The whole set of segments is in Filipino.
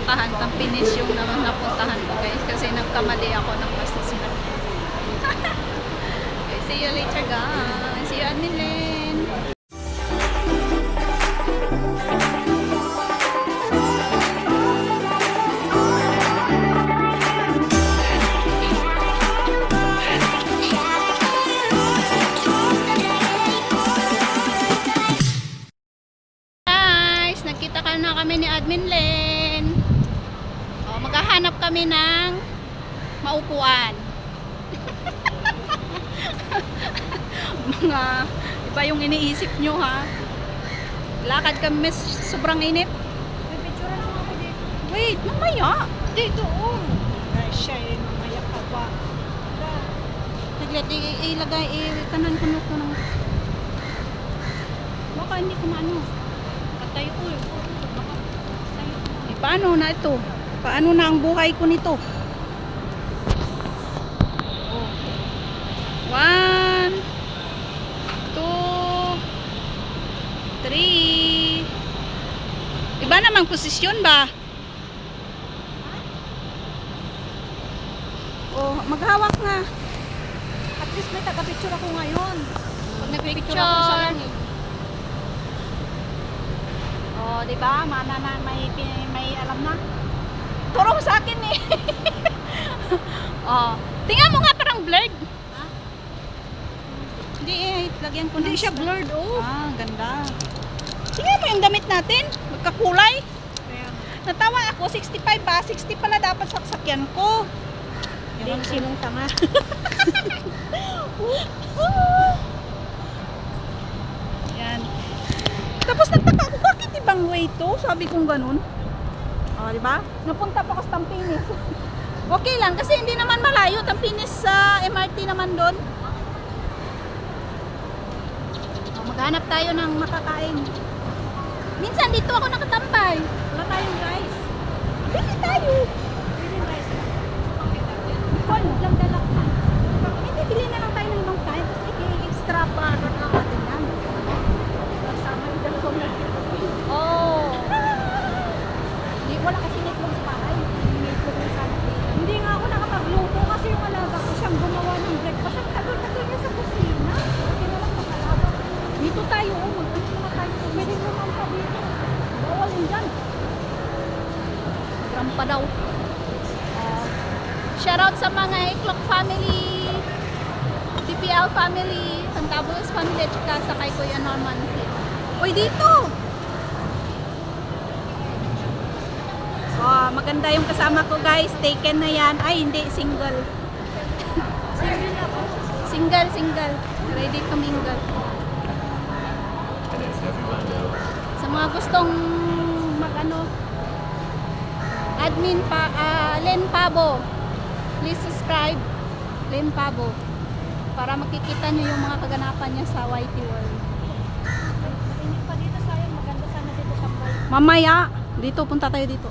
napuntahan. Tampines yung napuntahan ko guys. Kasi nagkamali ako ng basta sila. Okay, see you later guys. See you at Milen. Nagkita ka na kami ni Admin Len. O, maghahanap kami ng maupuan. Mga iba yung iniisip nyo ha. Lakad kami, sobrang init. May picture lang ako dito. Wait, mamaya. Dito oh. Ay, siya eh, mamaya ka pa. Saglit, ilagay, kanan ko ng... Baka hindi ko maano. Tayo ko eh. Paano na ito? Paano na ang buhay ko nito? 1 2 3. Iba namang posisyon ba? Oh, maghawak nga. At least may taga-picture ako ngayon. Pag nag-picture Picture. ako sa lang eh. Oh, di ba? Mana na may alam na. Turo mo sa akin eh. Oh, tingnan mo nga parang blurred. Ha? Hindi eh, lagyan ko Hindi ng siya blurred oh. Ah, ganda. Tingnan mo yung damit natin, magkakulay. Kaya, Natawa ako, 65 ba? 60 pala dapat saksakyan ko. hindi sinong tanga. Yan. Tapos nagtaka ako, bakit ibang way to? Sabi kong ganun. O, di ba? Napunta pa ako sa Tampines. Okay lang, kasi hindi naman malayo. Tampines sa MRT naman doon. O, maghanap tayo ng makakain. Minsan dito ako nakatambay. Wala tayong rice. Bili tayo. Pwede rice lang. Ano lang dala ko. Hindi, bili na lang tayo ng ibang time. Kasi i-extra pa na natin yan. Kasama yung dala ko na. Oh. Hindi, wala kasi netlog sa bahay. Netlog na sana. Hindi nga ako nakapagluto kasi yung alaga ko siyang gumawa ng breakfast. Ang tagal-tagal niya sa kusina. Hindi na lang makalaga. Dito tayo, oh. Mag-ano naman tayo. Pwede naman pa dito. Bawal yun dyan. Rampa daw. Shoutout sa mga Iklok family, TPL family, Santabulos family, at saka sa kay Kuya Norman. Uy, dito! Oh, maganda yung kasama ko guys. Taken na yan. Ay, hindi. Single. Single ako. Single. Ready to mingle. Sa mga gustong mag-ano, admin pa, Len Pabo. Please subscribe, Len Pabo. Para makikita nyo yung mga kaganapan niya sa YT World. Mainit pa dito sayang. Maganda sana dito sa boy. Mamaya, dito, punta tayo dito.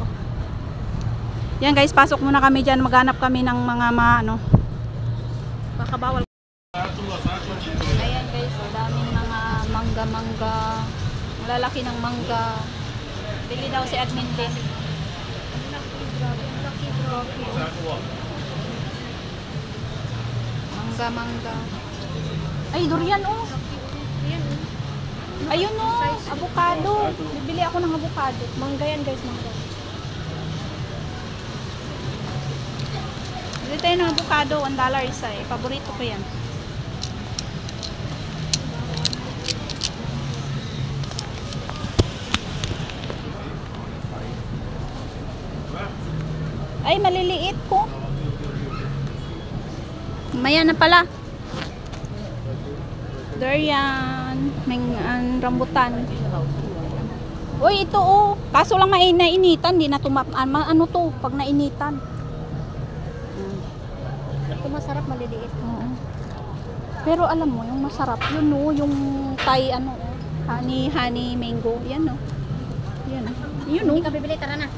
Yan guys, pasok muna kami dyan. Maghanap kami ng mga ano. Baka bawal. Ayan guys, so daming mga mangga. Ang lalaki ng mangga. Bili daw si Admin Len. Mangga. Ay, durian oh. Ayan. Ayun oh, avocado. Bibili ako ng avocado. Mangga yan guys, mangga. Bili tayo ng avocado, $1 isa eh. Paborito ko yan. Ay, maliliit ko. Maya na pala. Durian, rambutan. Uy, ito oh. Kaso lang nainitan, di na ano to, pag nainitan. Ito masarap, maliliit. Oo. Pero alam mo, yung masarap, yun oh, yung Thai ano oh, honey mango, yan oh. Yan oh. Yun oh. Hindi ka bibili, tara na.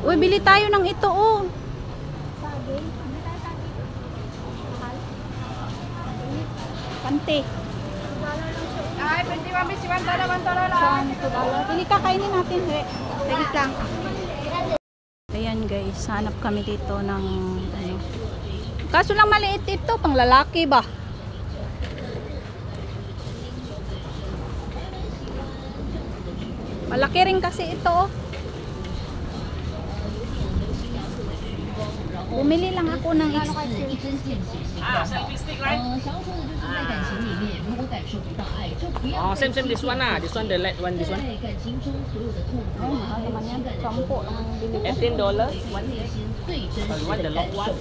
Uy, bili tayo ng ito oh. Sagay. Hindi tayo sagay. Mahal. Kante. Ay, $21 lang. $1. Pili ka, kainin natin. Saglit lang. Ayan guys, hanap kami dito ng ano. Kaso lang maliit ito, pang lalaki ba? Malaki rin kasi ito. Oh. Bumili lang ako ng extra. 哦，same same this one 啊，this one the light one this one。 Ay, mahal naman yan. 10 ang bili ko.$18 one. One the long one。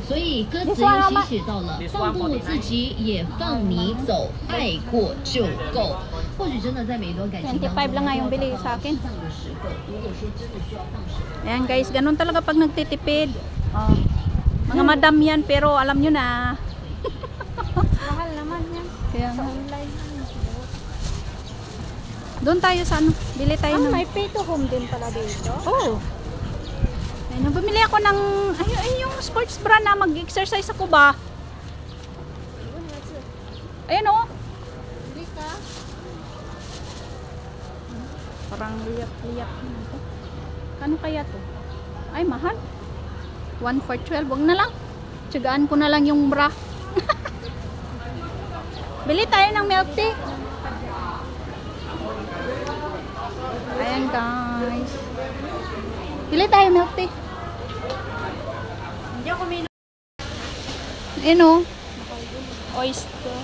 所以歌词又吸取到了放不自己也放你走，爱过就够。或许真的在每一段感情当中， 25 lang nga yung bili sa akin. 上的时候，如果说真的需要放手。 Ayan guys, ganun talaga pag nagtitipid. Oh. Mga madam yan, pero alam nyo na. Mahal naman yan. Kaya Sa nga. online. Doon tayo sa ano, bili tayo ng... May pay to home din pala dito. Oh. Ayun, bumili ako ng yung sports bra na mag-exercise ako ba? Ayun oh. Bili ka. Parang liyak-liyak na ito. Kano kaya to? Ay, mahal. 1 for 12. Wag na lang. Tiyagaan ko na lang yung bra. Bili tayo ng milk tea. Ayan guys. Bili tayo milk tea. Hindi ako may Ayan o. Oyster.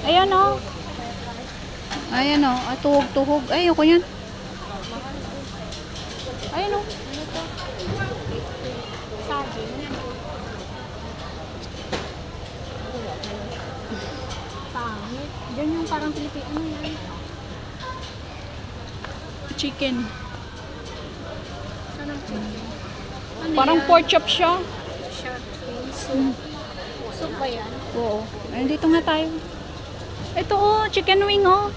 Ayan o. Ayan o. Tuhog-tuhog. Ay, ako yan. Ayan o. saging. Pangit. Diyan yung parang Pilipino. Ano yan? Chicken. Saan ang chicken? Ano Parang yan? pork chop siya. Shark fin soup. Soup ba yan? Oo. Ayun, dito nga tayo. Ito oh, chicken wing oh.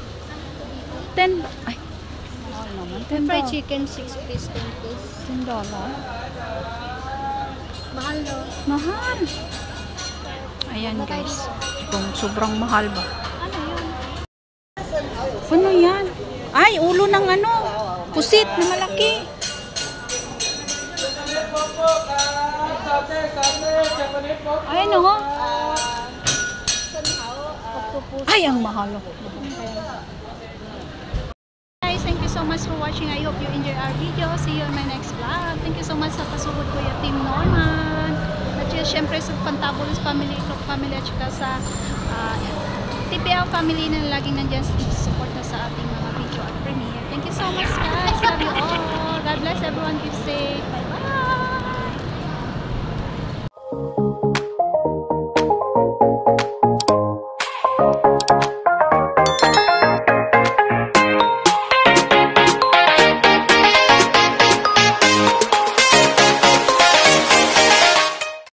10. Ay. Mahal naman. Fried $10. chicken, 6 piece, 10 piece. $10. Mahal no? Mahal. Ayan guys. Kung sobrang mahal ba. Ano yun? Ano yan? Ay, ulo ng ano. Pusit na malaki. Ay, no. Ay, ang mahal. Guys, thank you so much for watching. I hope you enjoy our video. See you in my next vlog. Thank you so much sa pasugod ko yung Team Norman. At yun, syempre sa Fantabulous Family, Clock Family, at saka sa TPL family na laging nandyan support na sa ating mga video at premiere. Thank you so much guys. Love you all. God bless everyone. Keep safe.